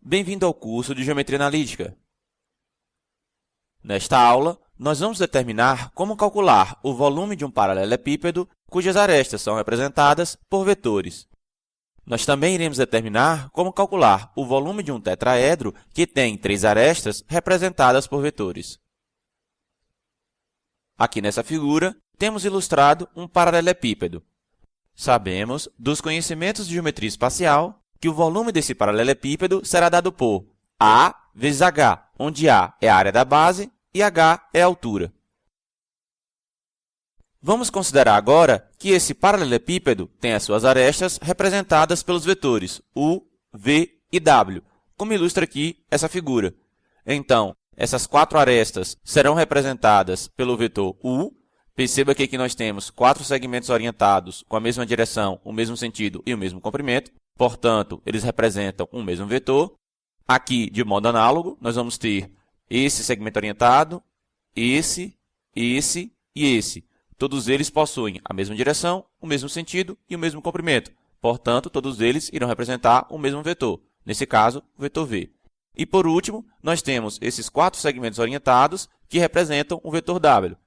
Bem-vindo ao curso de Geometria Analítica. Nesta aula, nós vamos determinar como calcular o volume de um paralelepípedo cujas arestas são representadas por vetores. Nós também iremos determinar como calcular o volume de um tetraedro que tem 3 arestas representadas por vetores. Aqui nessa figura, temos ilustrado um paralelepípedo. Sabemos, dos conhecimentos de geometria espacial, que o volume desse paralelepípedo será dado por A vezes H, onde A é a área da base e H é a altura. Vamos considerar agora que esse paralelepípedo tem as suas arestas representadas pelos vetores U, V e W, como ilustra aqui essa figura. Então, essas 4 arestas serão representadas pelo vetor U. Perceba aqui que nós temos 4 segmentos orientados com a mesma direção, o mesmo sentido e o mesmo comprimento. Portanto, eles representam um mesmo vetor. Aqui, de modo análogo, nós vamos ter esse segmento orientado, esse e esse. Todos eles possuem a mesma direção, o mesmo sentido e o mesmo comprimento. Portanto, todos eles irão representar o mesmo vetor, nesse caso, o vetor V. E, por último, nós temos esses 4 segmentos orientados que representam o vetor W.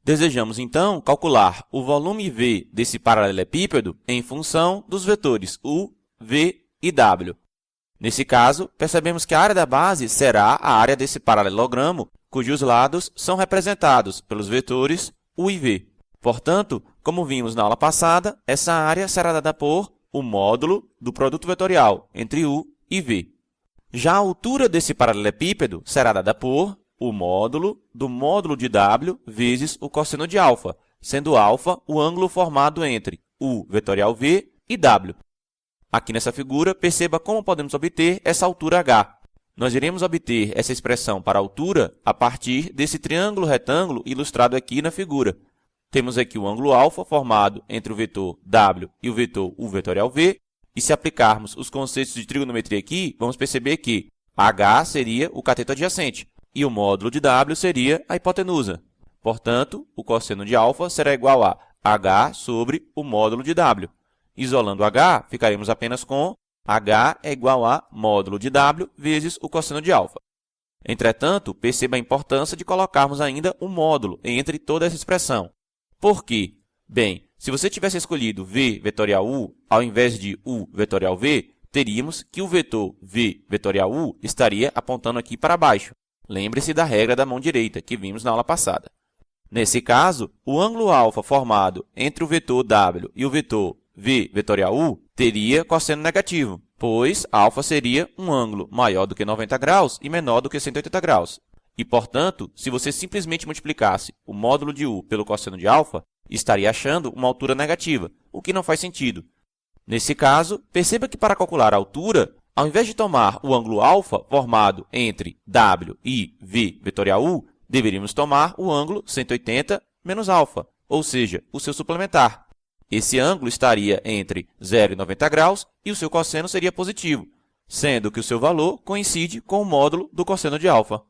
Desejamos, então, calcular o volume V desse paralelepípedo em função dos vetores U, V e W. Nesse caso, percebemos que a área da base será a área desse paralelogramo, cujos lados são representados pelos vetores U e V. Portanto, como vimos na aula passada, essa área será dada por o módulo do produto vetorial entre U e V. Já a altura desse paralelepípedo será dada por o módulo do módulo de W vezes o cosseno de alfa, sendo alfa o ângulo formado entre U vetorial V e W. Aqui nessa figura, perceba como podemos obter essa altura H. Nós iremos obter essa expressão para altura a partir desse triângulo retângulo ilustrado aqui na figura. Temos aqui o ângulo alfa formado entre o vetor W e o vetor U vetorial V, e se aplicarmos os conceitos de trigonometria aqui, vamos perceber que H seria o cateto adjacente e o módulo de W seria a hipotenusa. Portanto, o cosseno de alfa será igual a H sobre o módulo de W. Isolando H, ficaremos apenas com H é igual a módulo de W vezes o cosseno de alfa. Entretanto, perceba a importância de colocarmos ainda um módulo entre toda essa expressão. Por quê? Bem, se você tivesse escolhido V vetorial U ao invés de U vetorial V, teríamos que o vetor V vetorial U estaria apontando aqui para baixo. Lembre-se da regra da mão direita, que vimos na aula passada. Nesse caso, o ângulo alfa formado entre o vetor W e o vetor V vetorial U teria cosseno negativo, pois alfa seria um ângulo maior do que 90 graus e menor do que 180 graus. E, portanto, se você simplesmente multiplicasse o módulo de U pelo cosseno de alfa, estaria achando uma altura negativa, o que não faz sentido. Nesse caso, perceba que para calcular a altura, ao invés de tomar o ângulo alfa formado entre W e V vetorial U, deveríamos tomar o ângulo 180 menos alfa, ou seja, o seu suplementar. Esse ângulo estaria entre 0 e 90 graus e o seu cosseno seria positivo, sendo que o seu valor coincide com o módulo do cosseno de alfa.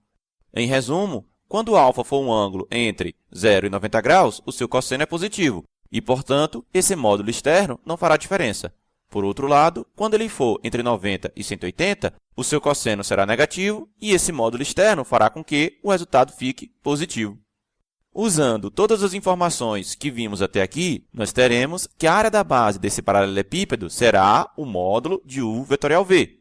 Em resumo, quando alfa for um ângulo entre 0 e 90 graus, o seu cosseno é positivo e, portanto, esse módulo externo não fará diferença. Por outro lado, quando ele for entre 90 e 180, o seu cosseno será negativo e esse módulo externo fará com que o resultado fique positivo. Usando todas as informações que vimos até aqui, nós teremos que a área da base desse paralelepípedo será o módulo de U vetorial V.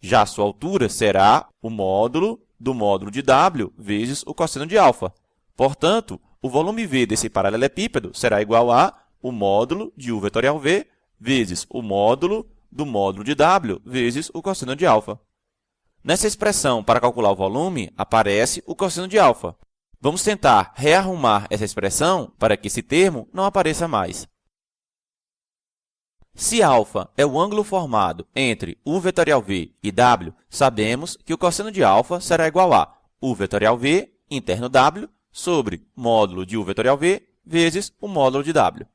Já a sua altura será o módulo do módulo de W vezes o cosseno de alfa. Portanto, o volume V desse paralelepípedo será igual a o módulo de U vetorial V vezes o módulo do módulo de W vezes o cosseno de alfa. Nessa expressão para calcular o volume, aparece o cosseno de alfa. Vamos tentar rearrumar essa expressão para que esse termo não apareça mais. Se alfa é o ângulo formado entre U vetorial V e W, sabemos que o cosseno de alfa será igual a U vetorial V interno W sobre módulo de U vetorial V vezes o módulo de W.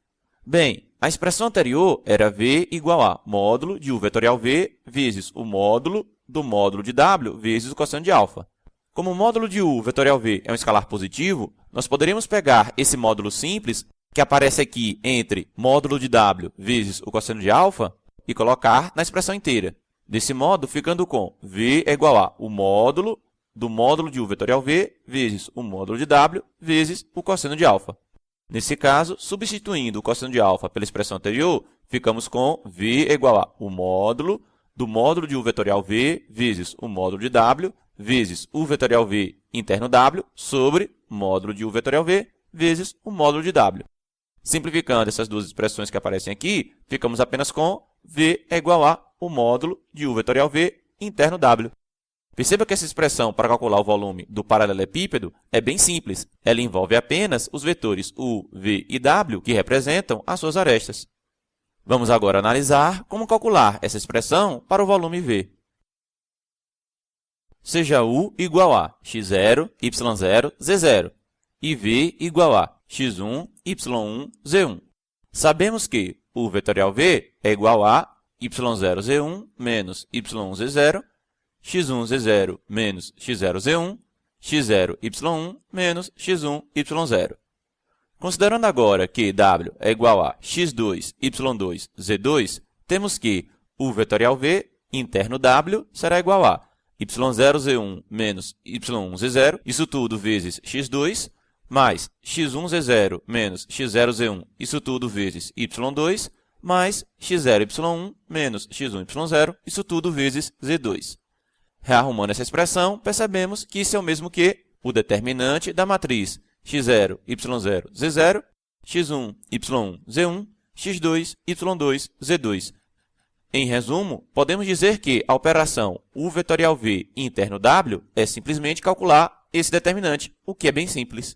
Bem, a expressão anterior era V igual a módulo de U vetorial V vezes o módulo do módulo de W vezes o cosseno de alfa. Como o módulo de U vetorial V é um escalar positivo, nós poderíamos pegar esse módulo simples, que aparece aqui entre módulo de W vezes o cosseno de alfa, e colocar na expressão inteira. Desse modo, ficando com v é igual a o módulo do módulo de u vetorial v vezes o módulo de w vezes o cosseno de alfa. Nesse caso, substituindo o cosseno de alfa pela expressão anterior, ficamos com v é igual a o módulo do módulo de u vetorial v vezes o módulo de w vezes u vetorial v interno w sobre módulo de u vetorial v vezes o módulo de w. Simplificando essas duas expressões que aparecem aqui, ficamos apenas com v é igual a o módulo de u vetorial v interno w. Perceba que essa expressão para calcular o volume do paralelepípedo é bem simples. Ela envolve apenas os vetores u, v e w, que representam as suas arestas. Vamos agora analisar como calcular essa expressão para o volume v. Seja u igual a x0, y0, z0 e v igual a x1, y1, z1. Sabemos que u vetorial v é igual a y0z1 menos y1z0, x1z0 menos x0z1, x0y1 menos x1y0. Considerando agora que w é igual a x2, y2, z2, temos que u vetorial v interno w será igual a y0z1 menos y1z0, isso tudo vezes x2, mais x1z0 menos x0z1, isso tudo vezes y2, mais x0y1 menos x1y0, isso tudo vezes z2. Rearrumando essa expressão, percebemos que isso é o mesmo que o determinante da matriz x0, y0, z0, x1, y1, z1, x2, y2, z2. Em resumo, podemos dizer que a operação u vetorial v interno w é simplesmente calcular esse determinante, o que é bem simples.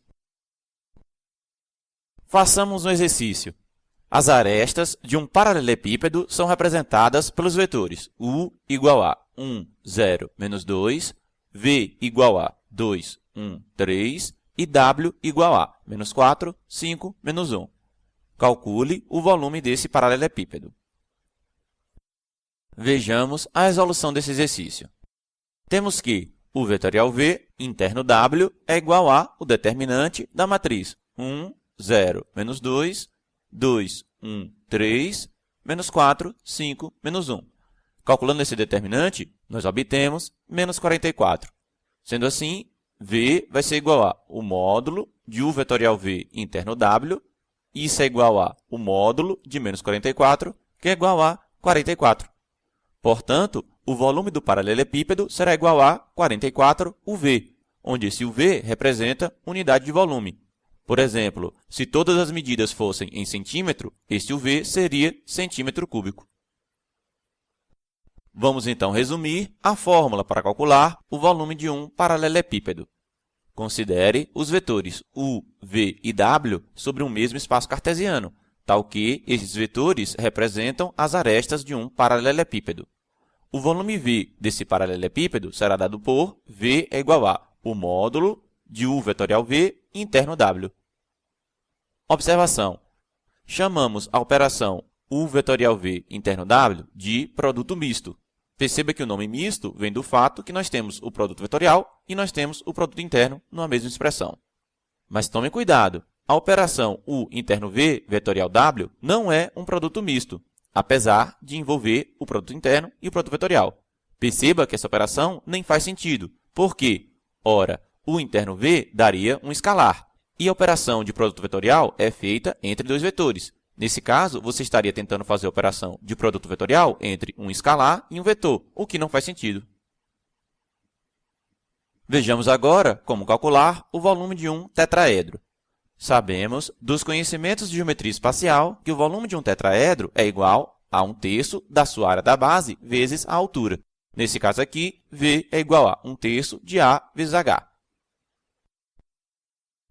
Façamos um exercício. As arestas de um paralelepípedo são representadas pelos vetores u igual a 1, 0, menos 2, v igual a 2, 1, 3 e w igual a menos 4, 5, menos 1. Calcule o volume desse paralelepípedo. Vejamos a resolução desse exercício. Temos que o vetorial v interno w é igual a o determinante da matriz 1, 0, menos 2, 2, 1, 3, menos 4, 5, menos 1. Calculando esse determinante, nós obtemos menos 44. Sendo assim, v vai ser igual a o módulo de u vetorial v interno w, isso é igual a o módulo de menos 44, que é igual a 44. Portanto, o volume do paralelepípedo será igual a 44 UV, onde esse UV representa unidade de volume. Por exemplo, se todas as medidas fossem em centímetro, este UV seria centímetro cúbico. Vamos então resumir a fórmula para calcular o volume de um paralelepípedo. Considere os vetores u, v e w sobre um mesmo espaço cartesiano, tal que esses vetores representam as arestas de um paralelepípedo. O volume v desse paralelepípedo será dado por v é igual a o módulo de u vetorial v interno w. Observação. Chamamos a operação u vetorial v interno w de produto misto. Perceba que o nome misto vem do fato que nós temos o produto vetorial e nós temos o produto interno numa mesma expressão. Mas tome cuidado, a operação u interno v vetorial w não é um produto misto, apesar de envolver o produto interno e o produto vetorial. Perceba que essa operação nem faz sentido, porque, ora, u interno v daria um escalar, e a operação de produto vetorial é feita entre dois vetores. Nesse caso, você estaria tentando fazer a operação de produto vetorial entre um escalar e um vetor, o que não faz sentido. Vejamos agora como calcular o volume de um tetraedro. Sabemos, dos conhecimentos de geometria espacial, que o volume de um tetraedro é igual a 1/3 da sua área da base vezes a altura. Nesse caso aqui, V é igual a 1/3 de A vezes H.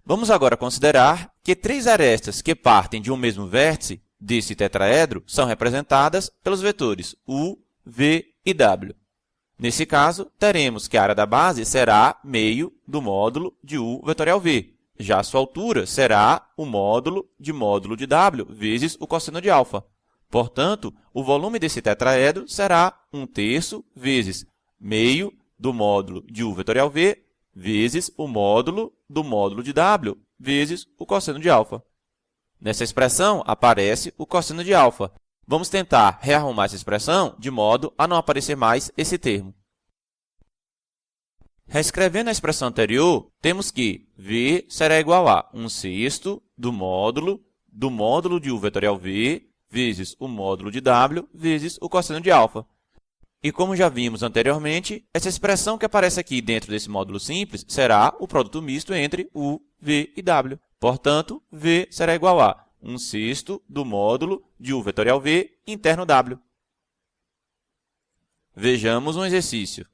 Vamos agora considerar que três arestas que partem de um mesmo vértice desse tetraedro são representadas pelos vetores U, V e W. Nesse caso, teremos que a área da base será meio do módulo de U vetorial V. Já a sua altura será o módulo de W vezes o cosseno de alfa. Portanto, o volume desse tetraedro será 1/3 vezes meio do módulo de U vetorial V vezes o módulo de W vezes o cosseno de alfa. Nessa expressão aparece o cosseno de alfa, Vamos tentar rearrumar essa expressão de modo a não aparecer mais esse termo. Reescrevendo a expressão anterior, temos que v será igual a 1/6 do módulo de u vetorial v vezes o módulo de w vezes o cosseno de alfa. E como já vimos anteriormente, essa expressão que aparece aqui dentro desse módulo simples será o produto misto entre u, v e w. Portanto, v será igual a 1/6 do módulo de u vetorial v interno w. Vejamos um exercício.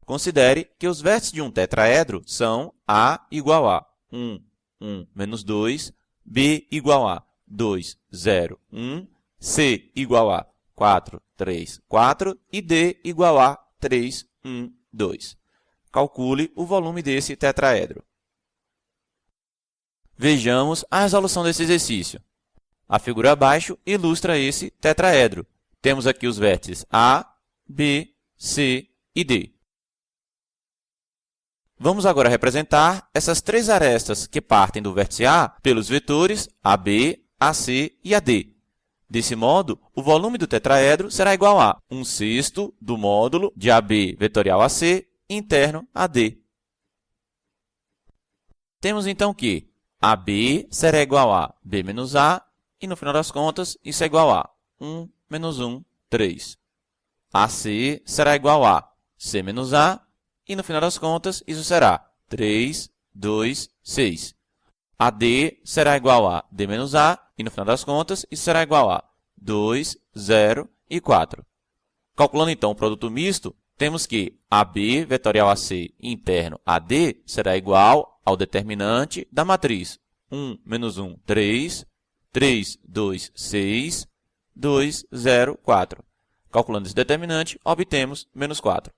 Considere que os vértices de um tetraedro são A igual a 1, 1, menos 2, B igual a 2, 0, 1, C igual a 4, 3, 4 e D igual a 3, 1, 2. Calcule o volume desse tetraedro. Vejamos a resolução desse exercício. A figura abaixo ilustra esse tetraedro. Temos aqui os vértices A, B, C e D. Vamos agora representar essas três arestas que partem do vértice A pelos vetores AB, AC e AD. Desse modo, o volume do tetraedro será igual a 1/6 do módulo de AB vetorial AC interno AD. Temos então que AB será igual a B menos A e, no final das contas, isso é igual a 1 menos 1, 3. AC será igual a C menos A e, no final das contas, isso será 3, 2, 6. AD será igual a D menos A e, no final das contas, isso será igual a 2, 0 e 4. Calculando, então, o produto misto, temos que AB vetorial AC interno AD será igual ao determinante da matriz 1 menos 1, 3, 3, 2, 6, 2, 0, 4. Calculando esse determinante, obtemos menos 4.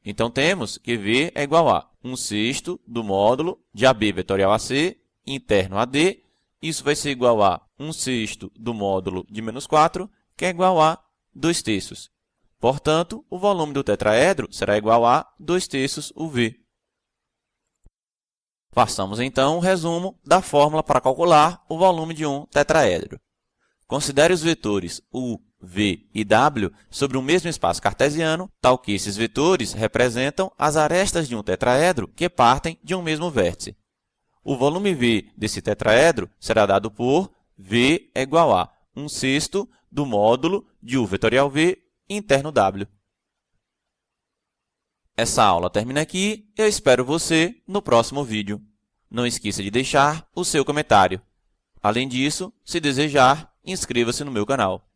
Então, temos que V é igual a 1/6 do módulo de AB vetorial AC interno AD. Isso vai ser igual a 1/6 do módulo de menos 4, que é igual a 2/3. Portanto, o volume do tetraedro será igual a 2/3 UV. Façamos, então, um resumo da fórmula para calcular o volume de um tetraedro. Considere os vetores U, V e W sobre o mesmo espaço cartesiano, tal que esses vetores representam as arestas de um tetraedro que partem de um mesmo vértice. O volume V desse tetraedro será dado por V é igual a 1/6 do módulo de U vetorial V interno W. Essa aula termina aqui. Eu espero você no próximo vídeo. Não esqueça de deixar o seu comentário. Além disso, se desejar, inscreva-se no meu canal.